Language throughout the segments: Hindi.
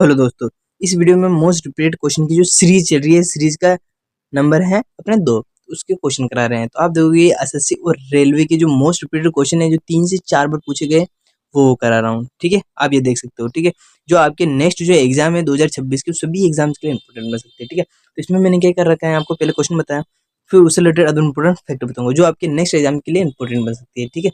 हेलो दोस्तों, इस वीडियो में मोस्ट रिपीटेड क्वेश्चन की जो सीरीज चल रही है, सीरीज का नंबर है अपने 2, उसके क्वेश्चन करा रहे हैं। तो आप देखोगे एसएससी और रेलवे के जो मोस्ट रिपीटेड क्वेश्चन है, जो 3 से 4 बार पूछे गए, वो करा रहा हूँ। ठीक है, आप ये देख सकते हो। ठीक है, जो आपके नेक्स्ट जो एग्जाम है 2026 के, सभी एग्जाम्स के लिए इंपॉर्टेंट बन सकते हैं। ठीक है, तो इसमें मैंने क्या कर रखा है, आपको पहले क्वेश्चन बताया, फिर उससे रिलेटेड अदर इंपॉर्टेंट फैक्टर बताऊंगा जो आपके नेक्स्ट एग्जाम के लिए इंपॉर्टेंट बन सकती है। ठीक है,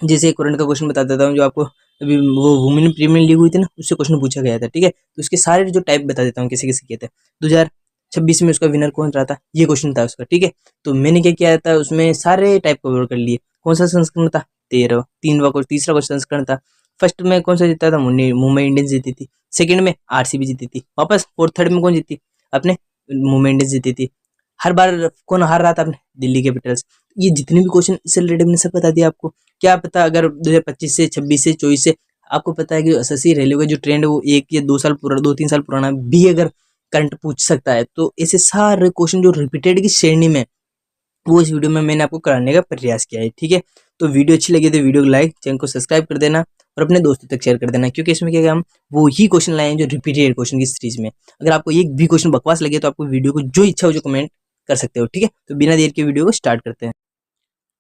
जैसे करंट का क्वेश्चन बता देता हूँ, जो आपको अभी वो वुमेन प्रीमियर लीग हुई थी ना, उससे क्वेश्चन पूछा गया था। ठीक है, तो उसके सारे जो टाइप बता देता हूँ किसी किसी के थे। 2026 में उसका विनर कौन रहा था, ये क्वेश्चन था उसका। ठीक है, तो मैंने क्या किया था, उसमें सारे टाइप कवर कर लिए। कौन सा संस्करण था, 13। तीसरा क्वेश्चन संस्करण था। फर्स्ट में कौन सा जीता था, मुंबई इंडियंस जीती थी। सेकंड में आरसीबी जीती थी वापस। फोर्थ थर्ड में कौन जीती, अपने मुंबई इंडियंस जीती थी। हर बार कौन हार रहा था, अपने दिल्ली कैपिटल्स। ये जितने भी क्वेश्चन इससे रिलेटेड मैंने सब बता दिया आपको। क्या पता अगर 2025 से 26 से 24 से आपको पता है कि एसएससी रेलवे का जो ट्रेंड है वो 1 या 2 साल पुराना, 2-3 साल पुराना भी अगर करंट पूछ सकता है, तो ऐसे सारे क्वेश्चन जो रिपीटेड की श्रेणी में, वो इस वीडियो में मैंने आपको कराने का प्रयास किया है। ठीक है, तो वीडियो अच्छी लगी तो वीडियो को लाइक, चैनल को सब्सक्राइब कर देना और अपने दोस्तों तक शेयर कर देना, क्योंकि इसमें क्या है, हम वो ही क्वेश्चन लाए हैं जो रिपीटेड क्वेश्चन की सीरीज में। अगर आपको एक भी क्वेश्चन बकवास लगे तो आपको वीडियो को जो इच्छा हो जो कमेंट कर सकते हो। ठीक है, तो बिना देर के वीडियो को स्टार्ट करते हैं।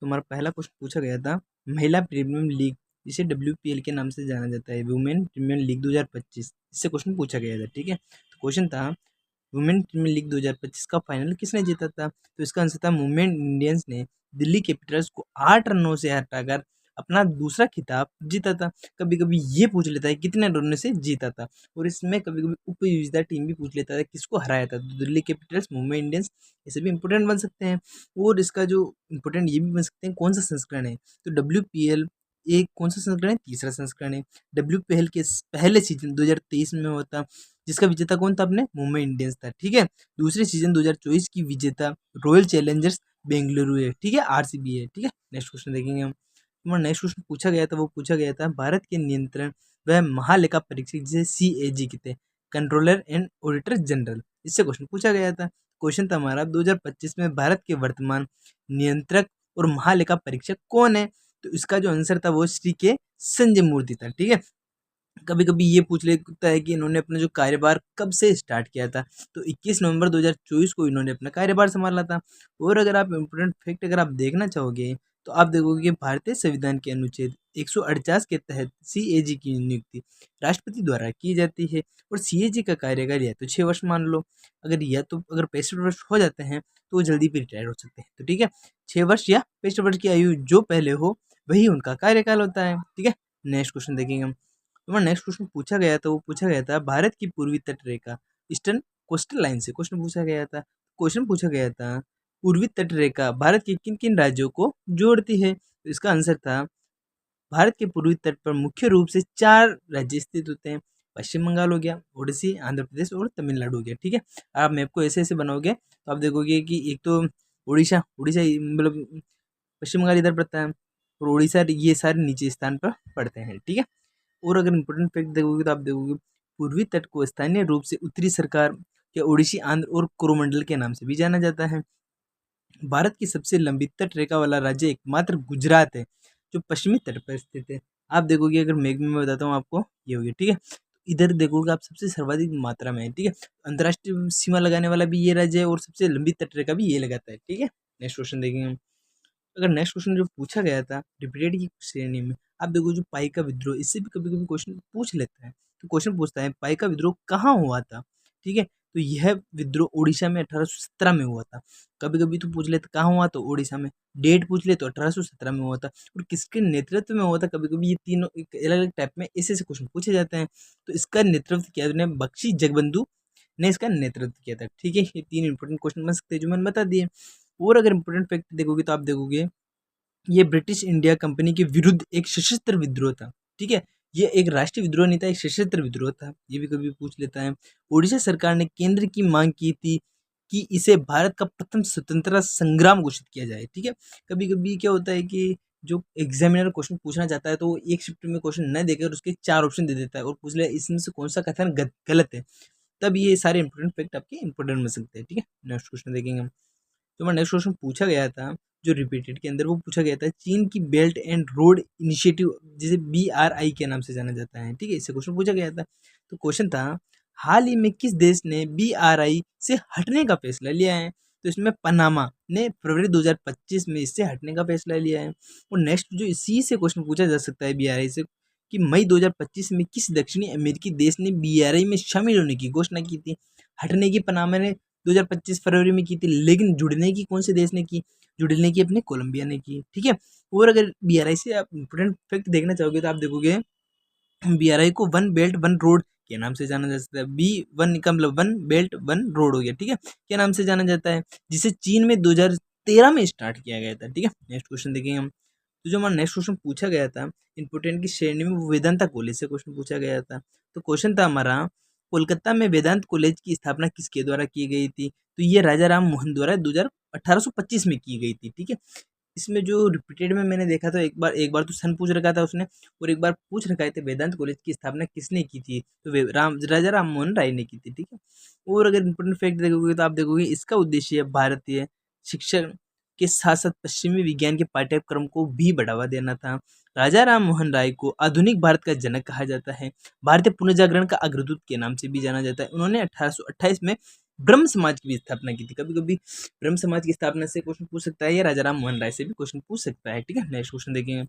तुम्हारा पहला क्वेश्चन पूछा गया था, महिला प्रीमियम लीग, जिसे डब्ल्यूपीएल के नाम से जाना जाता है, वुमेन प्रीमियम लीग 2025, इससे क्वेश्चन पूछा गया था। ठीक है, तो क्वेश्चन था, वुमेन प्रीमियर लीग 2025 का फाइनल किसने जीता था। तो इसका आंसर था, मुंबई इंडियंस ने दिल्ली कैपिटल्स को 8 रनों से हटाकर अपना दूसरा खिताब जीता था। कभी कभी ये पूछ लेता है कितने रनों से जीता था, और इसमें कभी कभी उपविजेता टीम भी पूछ लेता है किसको हराया था। तो दिल्ली कैपिटल्स, मुंबई इंडियंस, ऐसे भी इंपॉर्टेंट बन सकते हैं। और इसका जो इंपॉर्टेंट ये भी बन सकते हैं, कौन सा संस्करण है। तो डब्ल्यूपीएल एक कौन सा संस्करण है, तीसरा संस्करण है। डब्ल्यूपीएल के पहले सीजन 2023 में हुआ था, जिसका विजेता कौन था, अपने मुंबई इंडियंस था। ठीक है, दूसरे सीजन 2024 की विजेता रॉयल चैलेंजर्स बेंगलुरु है। ठीक है, आरसीबी है। ठीक है, नेक्स्ट क्वेश्चन देखेंगे हम। तुम्हारा नेक्स्ट क्वेश्चन पूछा गया था, वो पूछा गया था, भारत के नियंत्रण वह महालेखा परीक्षक जिसे सीएजी कहते हैं, कंट्रोलर एंड ऑडिटर जनरल, इससे क्वेश्चन पूछा गया था। क्वेश्चन था हमारा, 2025 में भारत के वर्तमान नियंत्रक और महालेखा परीक्षक कौन है। तो इसका जो आंसर था वो श्री के संजय मूर्ति था। ठीक है, कभी कभी ये पूछ लेता है कि इन्होंने अपना जो कार्यभार कब से स्टार्ट किया था। तो 21 नवंबर 2024 को इन्होंने अपना कार्यभार संभाला था। और अगर आप इम्पोर्टेंट फैक्ट अगर आप देखना चाहोगे, तो आप देखोगे कि भारतीय संविधान के अनुच्छेद 148 के तहत सीएजी की नियुक्ति राष्ट्रपति द्वारा की जाती है। और सीएजी का कार्यकाल या तो 6 वर्ष मान लो, अगर या तो अगर 65 वर्ष हो जाते हैं तो वो जल्दी भी रिटायर हो सकते हैं। तो ठीक है, 6 वर्ष या 65 वर्ष की आयु जो पहले हो वही उनका कार्यकाल होता है। ठीक है, नेक्स्ट क्वेश्चन देखेंगे हम। तुम्हारा नेक्स्ट क्वेश्चन पूछा गया था, वो पूछा गया था, भारत की पूर्वी तट रेखा, ईस्टर्न कोस्टल लाइन से क्वेश्चन पूछा गया था। क्वेश्चन पूछा गया था, पूर्वी तट रेखा भारत के किन किन राज्यों को जोड़ती है। तो इसका आंसर था, भारत के पूर्वी तट पर मुख्य रूप से 4 राज्य स्थित होते हैं। पश्चिम बंगाल हो गया, ओडिसी, आंध्र प्रदेश और तमिलनाडु हो गया। ठीक है, आप मैप को ऐसे ऐसे बनाओगे तो आप देखोगे कि एक तो उड़ीसा उड़ीसा मतलब पश्चिम बंगाल इधर पड़ता है, और उड़ीसा ये सारे नीचे स्थान पर पड़ते हैं। ठीक है, और अगर इम्पोर्टेंट फैक्ट देखोगे तो आप देखोगे, पूर्वी तट को स्थानीय रूप से उत्तरी सरकार या ओडिशी, आंध्र और कोरोमंडल के नाम से भी जाना जाता है। भारत की सबसे लंबी तट रेखा वाला राज्य एकमात्र गुजरात है, जो पश्चिमी तट पर स्थित है। आप देखोगे, अगर मेघ में मैं बताता हूँ आपको, ये हो गया। ठीक है, इधर देखोगे आप सबसे सर्वाधिक मात्रा में है। ठीक है, अंतर्राष्ट्रीय सीमा लगाने वाला भी ये राज्य है, और सबसे लंबी तट रेखा भी ये लगाता है। ठीक है, नेक्स्ट क्वेश्चन देखेंगे हम। अगर नेक्स्ट क्वेश्चन जो पूछा गया था रिपीटेड की श्रेणी में, आप देखो जो पाइका विद्रोह, इससे भी कभी कभी क्वेश्चन पूछ लेता है। तो क्वेश्चन पूछता है, पाइका विद्रोह कहाँ हुआ था। ठीक है, तो यह विद्रोह उड़ीसा में 1817 में हुआ था। कभी कभी तो पूछ लेते कहाँ हुआ, तो उड़ीसा में। डेट पूछ ले तो 1817 में हुआ था। और किसके नेतृत्व में हुआ था, कभी कभी ये तीनों अलग अलग टाइप में ऐसे ऐसे क्वेश्चन पूछे जाते हैं। तो इसका नेतृत्व किया ने बख्शी जगबंधु ने इसका नेतृत्व किया था। ठीक है, ये 3 इंपॉर्टेंट क्वेश्चन बन सकते हैं जो मैंने बता दिए। और अगर इंपॉर्टेंट फैक्ट देखोगे तो आप देखोगे, ये ब्रिटिश इंडिया कंपनी के विरुद्ध एक सशस्त्र विद्रोह था। ठीक है, ये एक राष्ट्रीय विद्रोह नहीं था, एक सशस्त्र विद्रोह था। ये भी कभी पूछ लेता है। ओडिशा सरकार ने केंद्र की मांग की थी कि इसे भारत का प्रथम स्वतंत्रता संग्राम घोषित किया जाए। ठीक है, कभी कभी क्या होता है कि जो एग्जामिनर क्वेश्चन पूछना चाहता है, तो वो एक शिफ्ट में क्वेश्चन न देकर उसके 4 ऑप्शन दे देता है और पूछ ले इसमें से कौन सा कथन गलत है। तब ये सारे इंपॉर्टेंट फैक्ट आपके इंपॉर्टेंट बन सकते हैं। ठीक है, नेक्स्ट क्वेश्चन देखेंगे हम। तो मैं नेक्स्ट क्वेश्चन पूछा गया था, जो रिपीटेड के अंदर वो पूछा गया था, चीन की बेल्ट एंड रोड इनिशिएटिव जिसे BRI के नाम से जाना जाता है, ठीक है, इससे क्वेश्चन पूछा गया था। तो क्वेश्चन था, हाल ही में किस देश ने BRI से हटने का फैसला लिया है? तो इसमें पनामा ने फरवरी 2025 में इससे हटने का फैसला लिया है। और नेक्स्ट जो इसी से क्वेश्चन पूछा जा सकता है BRI से, कि मई 2025 में किस दक्षिणी अमेरिकी देश ने BRI में शामिल होने की घोषणा की थी? हटने की पनामा ने 2025 फरवरी में की थी, लेकिन जुड़ने की कौन से देश ने की? जुड़ने की अपने कोलंबिया ने की, ठीक है। और अगर BRI से आप इंपोर्टेंट फैक्ट देखना चाहोगे तो आप देखोगे BRI को वन बेल्ट वन रोड के नाम से जाना जाता है। B1 का मतलब वन बेल्ट वन रोड हो गया, ठीक है, क्या नाम से जाना जाता है, जिसे चीन में 2013 में स्टार्ट किया गया था, ठीक है। नेक्स्ट क्वेश्चन देखेंगे हम। तो जो हमारा नेक्स्ट क्वेश्चन पूछा गया था इंपोर्टेंट की श्रेणी में, वो वेदांता कॉलेज से क्वेश्चन पूछा गया था। तो क्वेश्चन था हमारा, कोलकाता में वेदांत कॉलेज की स्थापना किसके द्वारा की गई थी? तो ये राजा राम मोहन द्वारा 1825 में की गई थी, ठीक है। इसमें जो रिपीटेड में मैंने देखा था, एक बार तो सन पूछ रखा था उसने, और एक बार पूछ रखा थे वेदांत कॉलेज की स्थापना किसने की थी? तो राजा राम मोहन राय ने की थी, ठीक है। और अगर इंपोर्टेंट फैक्ट देखोगे तो आप देखोगे इसका उद्देश्य भारतीय शिक्षण के साथ साथ पश्चिमी विज्ञान के पाठ्यक्रम को भी बढ़ावा देना था। राजा राम मोहन राय को आधुनिक भारत का जनक कहा जाता है। भारतीय पुनर्जागरण का अग्रदूत के नाम से भी जाना जाता है। उन्होंने 1828 में ब्रह्म समाज की भी स्थापना की थी। कभी कभी ब्रह्म समाज की स्थापना से क्वेश्चन पूछ सकता है, या राजा राम मोहन राय से भी क्वेश्चन पूछ सकता है, ठीक है। नेक्स्ट क्वेश्चन देखेंगे।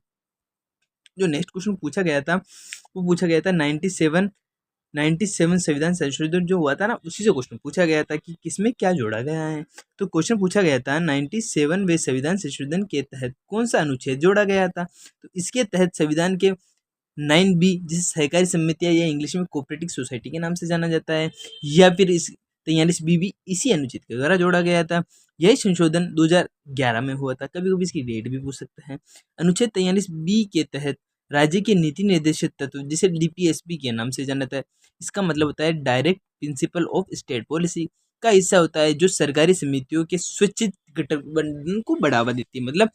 जो नेक्स्ट क्वेश्चन पूछा गया था वो पूछा गया था 97 संविधान संशोधन जो हुआ था ना, उसी से क्वेश्चन पूछा गया था कि किसमें क्या जोड़ा गया है। तो क्वेश्चन पूछा गया था 97वें संविधान संशोधन के तहत कौन सा अनुच्छेद जोड़ा गया था? तो इसके तहत संविधान के 9B, जिसे सहकारी समितियां या इंग्लिश में कोऑपरेटिव सोसाइटी के नाम से जाना जाता है, या फिर इस 43B भी इसी अनुच्छेद के द्वारा जोड़ा गया था। यही संशोधन 2011 में हुआ था। कभी कभी इसकी डेट भी पूछ सकता है। अनुच्छेद 43B के तहत राज्य के नीति निर्देशित तत्व, जिसे DPSP के नाम से जाना जाता है, इसका मतलब होता है direct principle of state policy, का हिस्सा होता है, जो सरकारी समितियों के स्वैच्छिक गठबंधन को बढ़ावा देती है। मतलब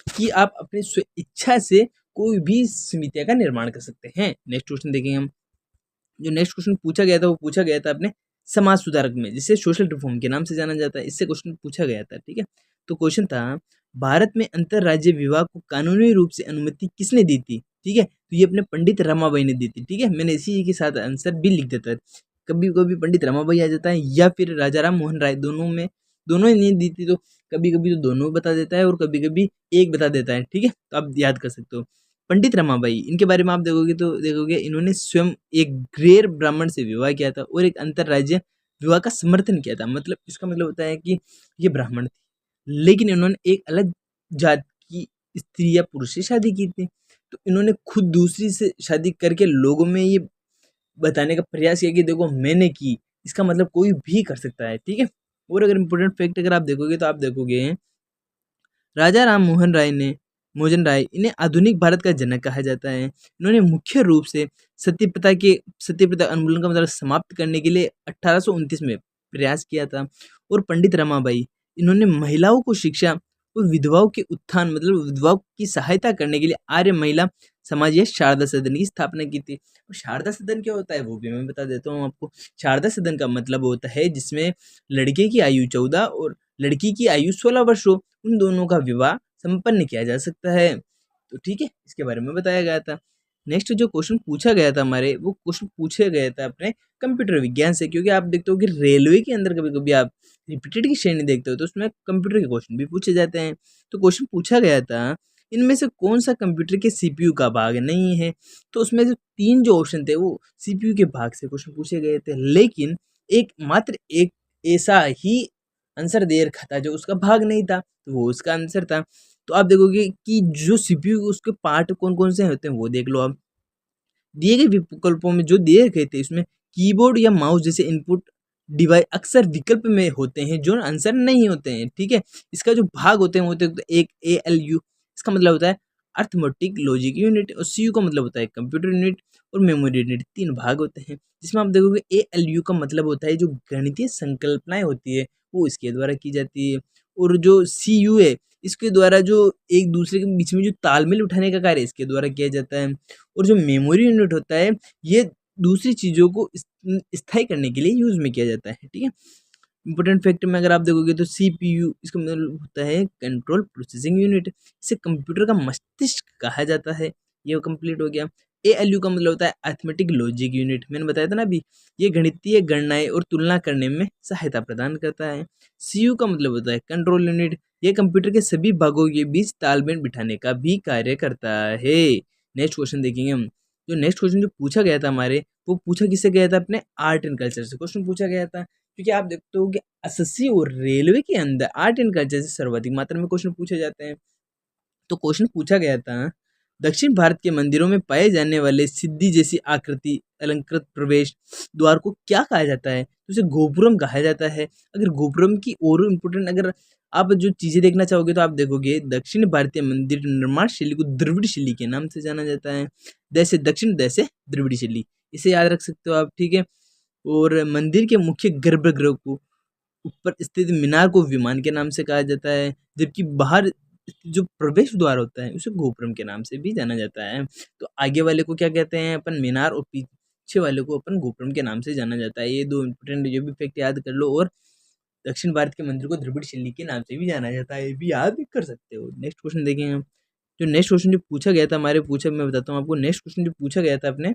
कि आप अपनी स्व इच्छा से कोई भी समितियां का निर्माण कर सकते हैं। नेक्स्ट क्वेश्चन देखेंगे हम। जो नेक्स्ट क्वेश्चन पूछा गया था वो पूछा गया था अपने समाज सुधारक में, जिसे सोशल रिफॉर्म के नाम से जाना जाता है। इससे क्वेश्चन पूछा गया था, ठीक है। तो क्वेश्चन था, भारत में अंतरराज्य विवाह को कानूनी रूप से अनुमति किसने दी थी? ठीक है, तो ये अपने पंडित रमाबाई ने दी थी, ठीक है। मैंने इसी के साथ आंसर भी लिख देता है। कभी कभी पंडित रमाबाई आ जाता है, या फिर राजा राम मोहन राय, दोनों ही नहीं दी थी। तो कभी कभी तो दोनों बता देता है और कभी कभी एक बता देता है, ठीक है। तो आप याद कर सकते हो। पंडित रमाबाई, इनके बारे में आप देखोगे तो देखोगे इन्होंने स्वयं एक गैर ब्राह्मण से विवाह किया था और एक अंतरराज्य विवाह का समर्थन किया था। मतलब इसका मतलब होता है कि ये ब्राह्मण थी, लेकिन इन्होंने एक अलग जात की स्त्री या पुरुष से शादी की थी। तो इन्होंने खुद दूसरी से शादी करके लोगों में ये बताने का प्रयास किया कि देखो मैंने की, इसका मतलब कोई भी कर सकता है, ठीक है। और अगर इम्पोर्टेंट फैक्ट अगर आप देखोगे तो आप देखोगे राजा राम मोहन राय इन्हें आधुनिक भारत का जनक कहा जाता है। इन्होंने मुख्य रूप से सती प्रथा उन्मूलन का मतलब समाप्त करने के लिए 1829 में प्रयास किया था। और पंडित रमाबाई, इन्होंने महिलाओं को शिक्षा और विधवाओं के उत्थान मतलब विधवाओं की सहायता करने के लिए आर्य महिला समाज या शारदा सदन की स्थापना की थी। और शारदा सदन क्या होता है वो भी मैं बता देता हूँ आपको। शारदा सदन का मतलब होता है जिसमें लड़के की आयु 14 और लड़की की आयु 16 वर्ष हो, उन दोनों का विवाह संपन्न किया जा सकता है। तो ठीक है, इसके बारे में बताया गया था। नेक्स्ट जो क्वेश्चन पूछा गया था हमारे, वो क्वेश्चन पूछा गया था अपने कंप्यूटर विज्ञान से, क्योंकि आप देखते हो कि रेलवे के अंदर कभी कभी आप रिपीटेड की श्रेणी देखते हो तो उसमें कंप्यूटर के क्वेश्चन भी पूछे जाते हैं। तो क्वेश्चन पूछा गया था, इनमें से कौन सा कंप्यूटर के CPU का भाग नहीं है? तो उसमें जो 3 जो ऑप्शन थे वो CPU के भाग से क्वेश्चन पूछे गए थे, लेकिन मात्र एक ऐसा ही आंसर दे रखा था जो उसका भाग नहीं था, तो वो उसका आंसर था। तो आप देखोगे कि जो CPU उसके पार्ट कौन-कौन से होते हैं वो देख लो आप। दिए गए विकल्पों में जो दिए गए थे इसमें कीबोर्ड या माउस जैसे इनपुट डिवाइस अक्सर विकल्प में होते हैं जो आंसर नहीं होते हैं, ठीक है। इसका जो भाग होते हैं वो होते हैं एक ALU, इसका मतलब होता है अर्थमेटिक लॉजिक यूनिट, और CU का मतलब होता है कंप्यूटर यूनिट, और मेमोरी यूनिट। 3 भाग होते हैं जिसमें आप देखोगे ALU का मतलब होता है जो गणितीय संकल्पनाएं होती है वो इसके द्वारा की जाती है, और जो CU है इसके द्वारा जो एक दूसरे के बीच में जो तालमेल उठाने का कार्य इसके द्वारा किया जाता है। और जो मेमोरी यूनिट होता है ये दूसरी चीज़ों को स्थायी करने के लिए यूज़ में किया जाता है, ठीक है। इंपॉर्टेंट फैक्ट में अगर आप देखोगे तो CPU इसका मतलब होता है कंट्रोल प्रोसेसिंग यूनिट, इसे कंप्यूटर का मस्तिष्क कहा जाता है। ये कंप्लीट हो गया। ALU का मतलब होता है अरिथमेटिक लॉजिक यूनिट, मैंने बताया था ना अभी, ये गणितीय गणनाएं और तुलना करने में सहायता प्रदान करता है। CU का मतलब होता है कंट्रोल यूनिट, ये कंप्यूटर के सभी भागों के बीच तालमेल बिठाने का भी कार्य करता है। नेक्स्ट क्वेश्चन देखेंगे हम। जो नेक्स्ट क्वेश्चन जो पूछा गया था हमारे, वो पूछा किससे गया था, अपने आर्ट एंड कल्चर से क्वेश्चन पूछा गया था। क्योंकि आप देखते हो कि एसएससी और रेलवे के अंदर आर्ट एंड कल्चर से सर्वाधिक मात्रा में क्वेश्चन पूछे जाते हैं। तो क्वेश्चन पूछा गया था, दक्षिण भारत के मंदिरों में पाए जाने वाले सिद्धि जैसी आकृति अलंकृत प्रवेश द्वार को क्या कहा जाता है, तो उसे गोपुरम कहा जाता है। अगर गोपुरम की और इम्पोर्टेंट अगर आप जो चीजें देखना चाहोगे तो आप देखोगे दक्षिण भारतीय मंदिर निर्माण शैली को द्रविड़ शैली के नाम से जाना जाता है। दैसे दक्षिण, दैसे द्रविड़ शैली, इसे याद रख सकते हो आप, ठीक है। और मंदिर के मुख्य गर्भगृह को ऊपर स्थित मीनार को विमान के नाम से कहा जाता है, जबकि बाहर जो प्रवेश द्वार होता है उसे गोपुरम के नाम से भी जाना जाता है। तो आगे वाले को क्या कहते हैं अपन, मीनार, और पीछे वाले को अपन गोपुरम के नाम से जाना जाता है। ये दो इंपोर्टेंट जो भी फैक्ट याद कर लो। और दक्षिण भारत के मंदिर को द्रविड़ शैली के नाम से भी जाना जाता है, ये भी याद कर सकते हो। नेक्स्ट क्वेश्चन देखेंगे हम। जो नेक्स्ट क्वेश्चन जो पूछा गया था हमारे, पूछा मैं बताता हूँ आपको। नेक्स्ट क्वेश्चन जो पूछा गया था अपने,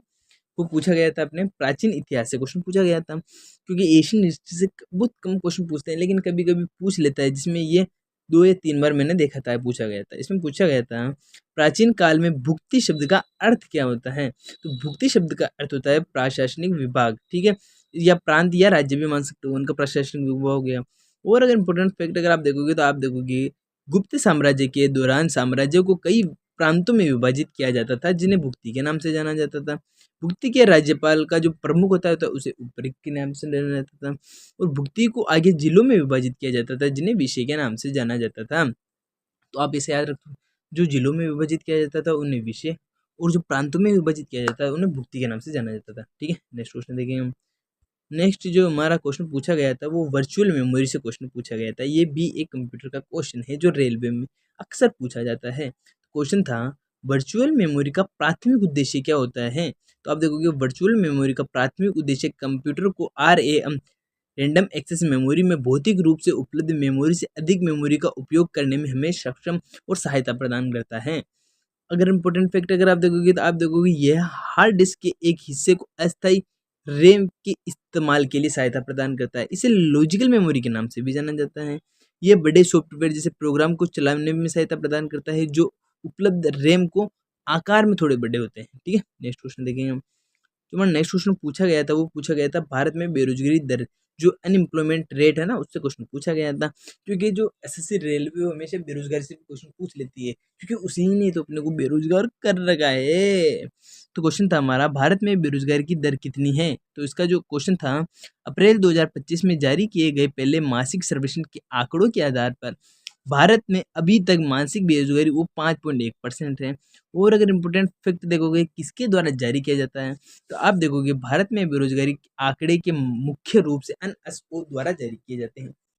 वो पूछा गया था अपने प्राचीन इतिहास से क्वेश्चन पूछा गया था। क्योंकि एशियन हिस्ट्री से बहुत कम क्वेश्चन पूछते हैं, लेकिन कभी कभी पूछ लेता है, जिसमें ये 2 या 3 बार मैंने देखा था पूछा गया था। इसमें पूछा गया था, प्राचीन काल में भुक्ति शब्द का अर्थ क्या होता है। तो भुक्ति शब्द का अर्थ होता है प्रशासनिक विभाग, ठीक है, या प्रांत या राज्य भी मान सकते हो, उनका प्रशासनिक विभाग हो गया। और अगर इंपॉर्टेंट फैक्ट अगर आप देखोगे तो आप देखोगे गुप्त साम्राज्य के दौरान साम्राज्य को कई प्रांतों में विभाजित किया जाता था, जिन्हें भुक्ति के नाम से जाना जाता था। भुक्ति के राज्यपाल का जो प्रमुख होता है तो उसे उपरिक्त के नाम से जाना जाता था। और भुक्ति को आगे जिलों में विभाजित किया जाता था, जिन्हें विषय के नाम से जाना जाता था। तो आप इसे याद रखो, जो जिलों में विभाजित किया जाता था उन्हें विषय, और जो प्रांतों में विभाजित किया जाता है उन्हें भुक्ति के नाम से जाना जाता था, ठीक है। नेक्स्ट क्वेश्चन देखेंगे हम। नेक्स्ट जो हमारा क्वेश्चन पूछा गया था वो वर्चुअल मेमोरी से क्वेश्चन पूछा गया था। ये भी एक कंप्यूटर का क्वेश्चन है जो रेलवे में अक्सर पूछा जाता है। क्वेश्चन था, वर्चुअल मेमोरी का प्राथमिक उद्देश्य क्या होता है। तो आप देखोगे वर्चुअल मेमोरी का प्राथमिक उद्देश्य कंप्यूटर को RAM रैंडम एक्सेस मेमोरी में भौतिक रूप से उपलब्ध मेमोरी से अधिक मेमोरी का उपयोग करने में हमें सक्षम और सहायता प्रदान करता है। अगर इम्पोर्टेंट फैक्ट अगर आप देखोगे तो आप देखोगे यह हार्ड डिस्क के एक हिस्से को अस्थायी रैम के इस्तेमाल के लिए सहायता प्रदान करता है। इसे लॉजिकल मेमोरी के नाम से भी जाना जाता है। यह बड़े सॉफ्टवेयर जैसे प्रोग्राम को चलाने में सहायता प्रदान करता है, जो उपलब्ध रैम को आकार में थोड़े बड़े होते हैं, ठीक है। नेक्स्ट क्वेश्चन देखेंगे हम। जो हमारा नेक्स्ट क्वेश्चन पूछा गया था वो पूछा गया था, भारत में बेरोजगारी दर, जो अनएम्प्लॉयमेंट रेट है ना, उससे क्वेश्चन पूछा गया था। क्योंकि जो एसएससी रेलवे हमेशा बेरोजगारी से क्वेश्चन पूछ लेती है, क्योंकि उसी ने तो अपने को बेरोजगार कर रखा है। तो क्वेश्चन था हमारा, भारत में बेरोजगारी की दर कितनी है। तो इसका जो क्वेश्चन था, अप्रैल 2025 में जारी किए गए पहले मासिक सर्वेक्षण के आंकड़ों के आधार पर भारत में अभी तक मासिक बेरोजगारी वो 5.1% है। और अगर इम्पोर्टेंट फैक्ट देखोगे किसके द्वारा जारी किया जाता है, तो आप देखोगे भारत में बेरोजगारी के आंकड़े के मुख्य रूप से NSO द्वारा जारी किए जाते हैं।